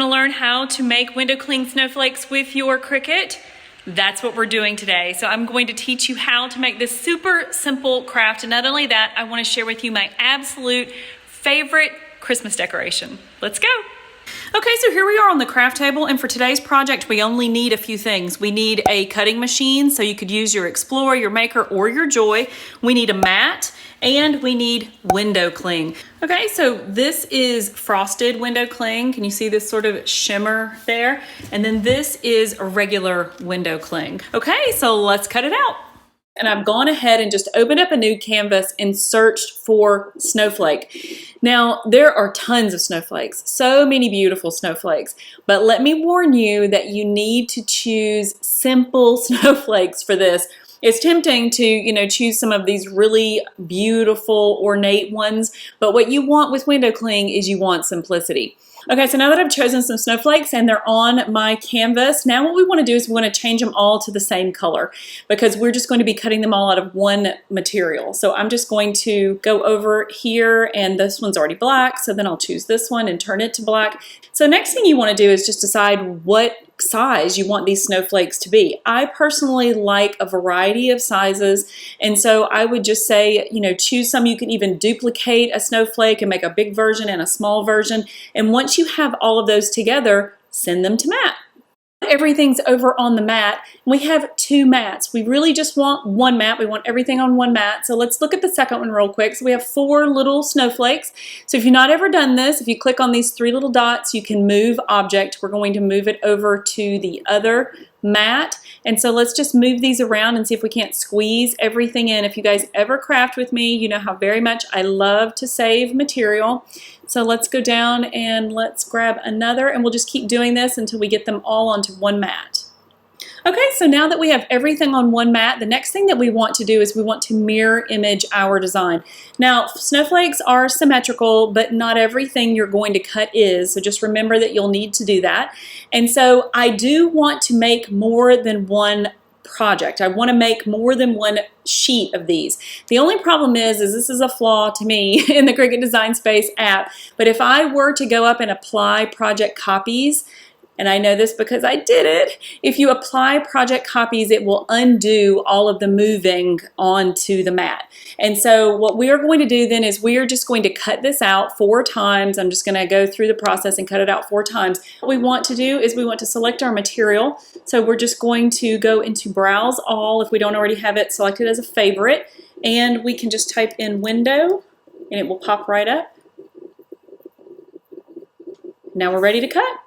To learn how to make window cling snowflakes with your Cricut? That's what we're doing today. So I'm going to teach you how to make this super simple craft. And not only that, I want to share with you my absolute favorite Christmas decoration. Let's go. Okay, so here we are on the craft table, and for today's project, we only need a few things. We need a cutting machine, so you could use your Explore, your Maker, or your Joy. We need a mat, and we need window cling. Okay, so this is frosted window cling. Can you see this sort of shimmer there? And then this is a regular window cling. Okay, so let's cut it out. And I've gone ahead and just opened up a new canvas and searched for snowflake. Now, there are tons of snowflakes, so many beautiful snowflakes, but let me warn you that you need to choose simple snowflakes for this. It's tempting to, choose some of these really beautiful, ornate ones, but what you want with window cling is you want simplicity. Okay, so now that I've chosen some snowflakes and they're on my canvas, now what we want to do is we want to change them all to the same color because we're just going to be cutting them all out of one material. So I'm just going to go over here, and this one's already black, so then I'll choose this one and turn it to black. So next thing you want to do is just decide what size you want these snowflakes to be. I personally like a variety of sizes, and so I would just say, choose some. You can even duplicate a snowflake and make a big version and a small version, and once you have all of those together, send them to Matt. Everything's over on the mat. We have two mats. We really just want one mat. We want everything on one mat. So let's look at the second one real quick. So we have 4 little snowflakes. So if you've not ever done this, if you click on these 3 little dots, you can move object. We're going to move it over to the other mat. And so let's just move these around and see if we can't squeeze everything in. If you guys ever craft with me, you know how very much I love to save material. So let's go down and let's grab another, and we'll just keep doing this until we get them all onto one mat. Okay, so now that we have everything on one mat, the next thing that we want to do is we want to mirror image our design. Now, snowflakes are symmetrical, but not everything you're going to cut is, so just remember that you'll need to do that. And so I do want to make more than one project. I want to make more than one sheet of these. The only problem is this is a flaw to me in the Cricut Design Space app, but if I were to go up and apply project copies, and I know this because I did it, if you apply project copies, it will undo all of the moving onto the mat. And so what we are going to do then is we are just going to cut this out 4 times. I'm just going to go through the process and cut it out 4 times. What we want to do is we want to select our material. So we're just going to go into Browse All if we don't already have it selected as a favorite. And we can just type in window and it will pop right up. Now we're ready to cut.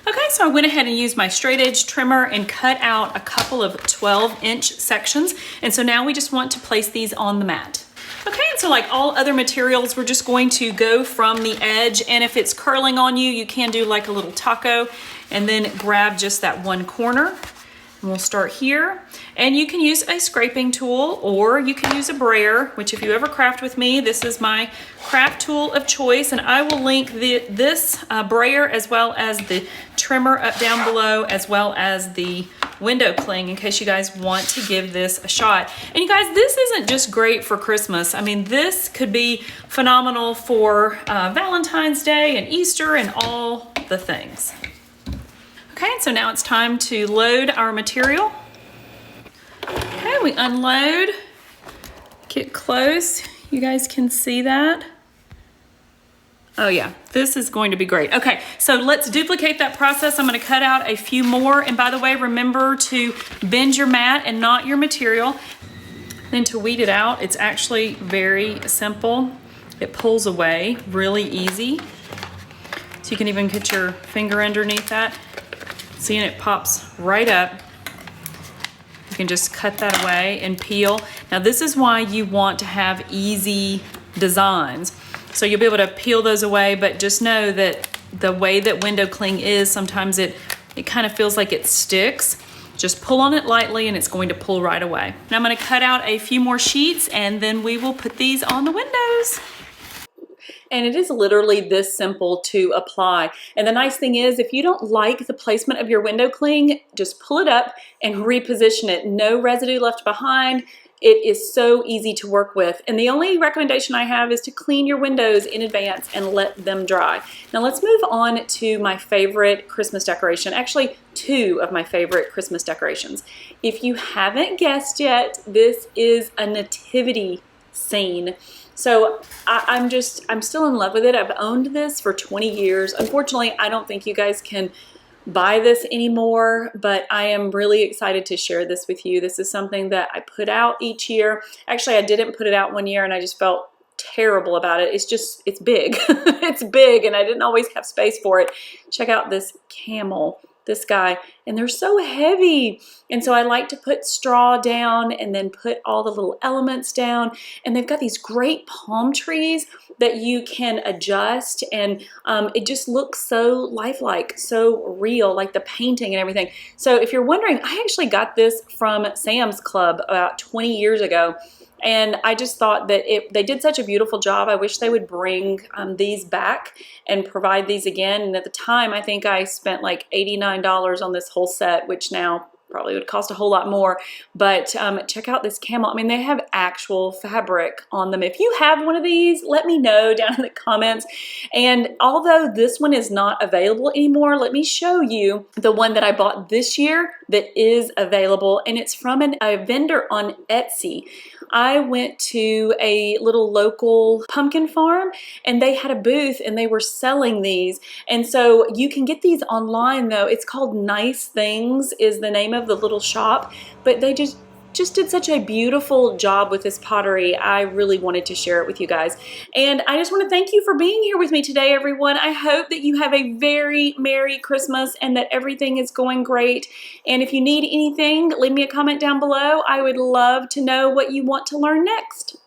Okay, so I went ahead and used my straight edge trimmer and cut out a couple of 12-inch sections. And so now we just want to place these on the mat. Okay, and so like all other materials, we're just going to go from the edge, and if it's curling on you, you can do like a little taco and then grab just that one corner. And we'll start here, and you can use a scraping tool or you can use a brayer, which if you ever craft with me, this is my craft tool of choice, and I will link this brayer as well as the trimmer up down below, as well as the window cling in case you guys want to give this a shot. And you guys, this isn't just great for Christmas. I mean, this could be phenomenal for Valentine's Day and Easter and all the things. Okay, so now it's time to load our material. Okay, we unload, get close. You guys can see that. Oh yeah, this is going to be great. Okay, so let's duplicate that process. I'm gonna cut out a few more. And by the way, remember to bend your mat and not your material. Then to weed it out, it's actually very simple. It pulls away really easy. So you can even put your finger underneath that. See, and it pops right up. You can just cut that away and peel. Now this is why you want to have easy designs. So you'll be able to peel those away, but just know that the way that window cling is, sometimes it kind of feels like it sticks. Just pull on it lightly and it's going to pull right away. Now I'm gonna cut out a few more sheets and then we will put these on the windows. And it is literally this simple to apply. And the nice thing is, if you don't like the placement of your window cling, just pull it up and reposition it. No residue left behind. It is so easy to work with. And the only recommendation I have is to clean your windows in advance and let them dry. Now let's move on to my favorite Christmas decoration. Actually, two of my favorite Christmas decorations. If you haven't guessed yet, this is a nativity scene. So I'm still in love with it. I've owned this for 20 years. Unfortunately, I don't think you guys can buy this anymore, but I am really excited to share this with you. This is something that I put out each year. Actually, I didn't put it out one year and I just felt terrible about it. It's big. It's big and I didn't always have space for it. Check out this camel, this guy, and they're so heavy. And so I like to put straw down and then put all the little elements down. And they've got these great palm trees that you can adjust, and it just looks so lifelike, so real, like the painting and everything. So if you're wondering, I actually got this from Sam's Club about 20 years ago. And I just thought that they did such a beautiful job. I wish they would bring these back and provide these again. And at the time, I think I spent like $89 on this whole set, which now probably would cost a whole lot more. But check out this camel. I mean, they have actual fabric on them. If you have one of these, let me know down in the comments. And although this one is not available anymore, let me show you the one that I bought this year that is available. And it's from a vendor on Etsy. I went to a little local pumpkin farm and they had a booth and they were selling these. And so you can get these online though. It's called Nice Things is the name of the little shop, but they just did such a beautiful job with this pottery. I really wanted to share it with you guys. And I just want to thank you for being here with me today, everyone. I hope that you have a very Merry Christmas and that everything is going great. And if you need anything, leave me a comment down below. I would love to know what you want to learn next.